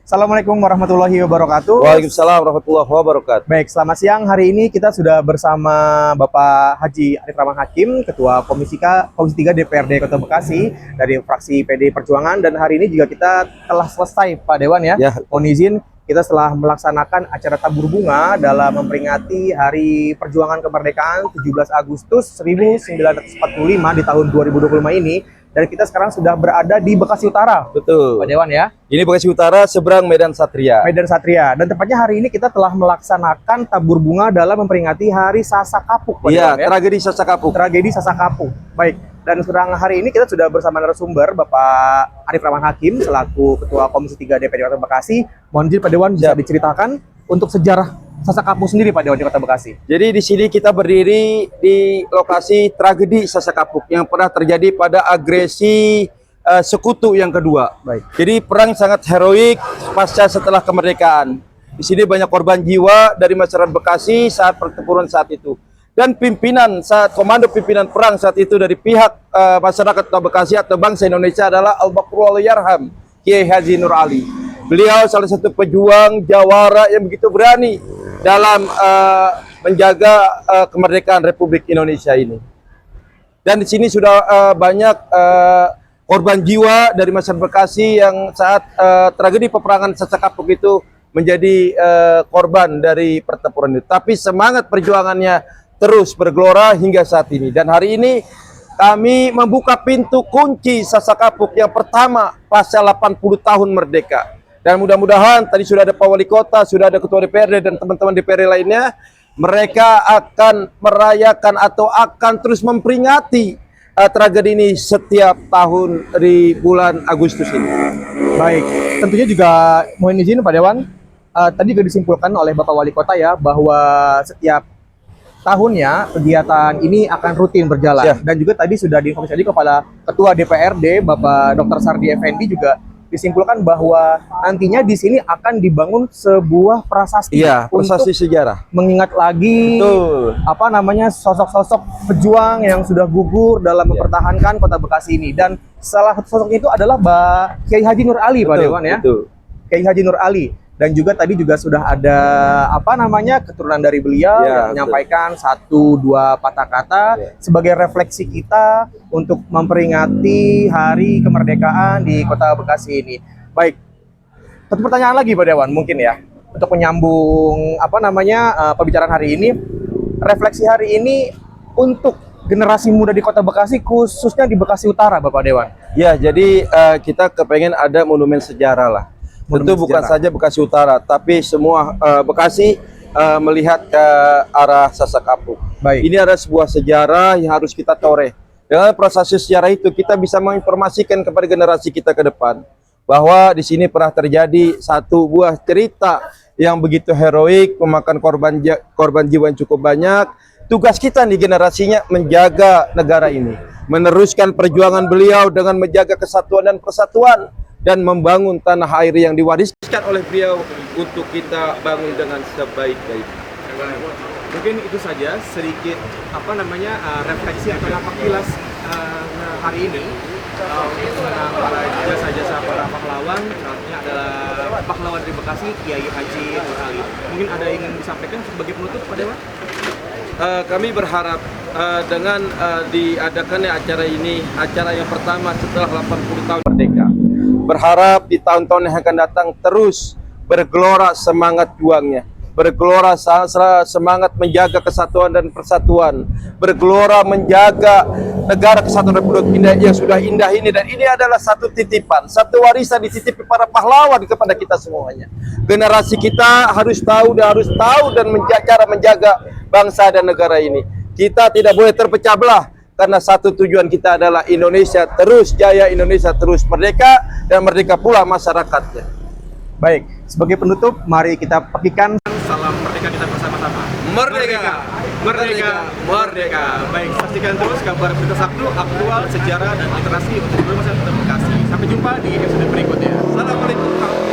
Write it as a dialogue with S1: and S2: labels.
S1: Assalamualaikum warahmatullahi wabarakatuh.
S2: Waalaikumsalam warahmatullahi wabarakatuh.
S1: Baik, selamat siang. Hari ini kita sudah bersama Bapak Haji Arif Rahman Hakim, Ketua Komisi 3 DPRD Kota Bekasi dari fraksi PD Perjuangan. Dan hari ini juga kita telah selesai, Pak Dewan ya. Mohon izin, kita setelah melaksanakan acara tabur bunga dalam memperingati Hari Perjuangan Kemerdekaan 17 Agustus 1945 di tahun 2025 ini. Dan kita sekarang sudah berada di Bekasi Utara.
S2: Betul,
S1: Pak Dewan ya.
S2: Ini Bekasi Utara seberang Medan Satria.
S1: Medan Satria. Dan tepatnya hari ini kita telah melaksanakan tabur bunga dalam memperingati Hari Sasak Kapuk.
S2: Iya, tragedi Sasak Kapuk.
S1: Tragedi Sasak Kapuk. Baik. Dan sekarang hari ini kita sudah bersama narasumber Bapak Arif Rahman Hakim selaku Ketua Komisi 3 DPRD Kota Bekasi. Mohon izin Pak Dewan bisa diceritakan untuk sejarah Sasak Kapuk sendiri Pak Dewan di Kota Bekasi.
S2: Jadi di sini kita berdiri di lokasi tragedi Sasak Kapuk yang pernah terjadi pada agresi sekutu yang kedua.
S1: Baik.
S2: Jadi perang sangat heroik pasca setelah kemerdekaan. Di sini banyak korban jiwa dari masyarakat Bekasi saat pertempuran saat itu. Dan komando pimpinan perang saat itu dari pihak masyarakat Kota Bekasi atau bangsa Indonesia adalah Al-Baqru Al-Yarham, Kiai Haji Nur Ali. Beliau salah satu pejuang jawara yang begitu berani dalam menjaga kemerdekaan Republik Indonesia ini. Dan di sini sudah banyak korban jiwa dari masyarakat Bekasi yang saat tragedi peperangan Sasak Kapuk itu menjadi korban dari pertempuran itu. Tapi semangat perjuangannya terus bergelora hingga saat ini. Dan hari ini kami membuka pintu kunci Sasak Kapuk yang pertama pasca 80 tahun merdeka. Dan mudah-mudahan tadi sudah ada Pak Wali Kota, sudah ada Ketua DPRD dan teman-teman DPRD lainnya. Mereka akan merayakan atau akan terus memperingati tragedi ini setiap tahun di bulan Agustus ini.
S1: Baik, tentunya juga mohon izin Pak Dewan, tadi juga disimpulkan oleh Bapak Wali Kota ya bahwa setiap tahunnya kegiatan ini akan rutin berjalan. Dan juga tadi sudah diinformasikan kepada Ketua DPRD Bapak Dr. Sardi Effendi juga disimpulkan bahwa nantinya di sini akan dibangun sebuah prasasti,
S2: prasasti sejarah,
S1: mengingat lagi sosok-sosok pejuang yang sudah gugur dalam mempertahankan Kota Bekasi ini. Dan salah satu sosoknya itu adalah Kiai Haji Nur Ali, Pak Dewan ya. Kiai Haji Nur Ali. Dan juga tadi juga sudah ada keturunan dari beliau yang menyampaikan 1-2 patah kata sebagai refleksi kita untuk memperingati Hari Kemerdekaan di Kota Bekasi ini. Baik, satu pertanyaan lagi Pak Dewan mungkin ya untuk menyambung pembicaraan hari ini. Refleksi hari ini untuk generasi muda di Kota Bekasi khususnya di Bekasi Utara, Bapak Dewan.
S2: Ya, jadi kita kepengen ada monumen sejarah lah. Tentu bukan saja Bekasi Utara, tapi semua Bekasi melihat ke arah Sasak Kapuk.
S1: Baik.
S2: Ini ada sebuah sejarah yang harus kita toreh. Dengan proses sejarah itu kita bisa menginformasikan kepada generasi kita ke depan bahwa di sini pernah terjadi satu buah cerita yang begitu heroik, memakan korban jiwa yang cukup banyak. Tugas kita nih generasinya menjaga negara ini, meneruskan perjuangan beliau dengan menjaga kesatuan dan persatuan, dan membangun tanah air yang diwariskan oleh beliau untuk kita bangun dengan sebaik-baiknya.
S1: Mungkin itu saja sedikit refleksi atau napak tilas hari ini tentang para jasa-jasa para pahlawan. Salah adalah pahlawan dari Bekasi, Kiai Haji Nur Ali. Mungkin ada yang ingin disampaikan sebagai penutup Pak Dewan?
S2: Kami berharap dengan diadakannya acara ini, acara yang pertama setelah 80 tahun merdeka, berharap di tahun-tahun yang akan datang terus bergelora semangat juangnya, bergelora semangat menjaga kesatuan dan persatuan, bergelora menjaga negara kesatuan Republik Indonesia yang sudah indah ini. Dan ini adalah satu titipan, satu warisan dititipi para pahlawan kepada kita semuanya. Generasi kita harus tahu dan cara menjaga bangsa dan negara ini. Kita tidak boleh terpecah belah, karena satu tujuan kita adalah Indonesia terus jaya, Indonesia terus merdeka, dan merdeka pula masyarakatnya.
S1: Baik, sebagai penutup, mari kita pekikan salam merdeka kita bersama-sama.
S2: Merdeka, merdeka, merdeka.
S1: Baik, saksikan terus kabar berita Sabtu, aktual, sejarah, dan literasi untuk seluruh masyarakat Bekasi. Sampai jumpa di episode berikutnya.
S2: Assalamualaikum.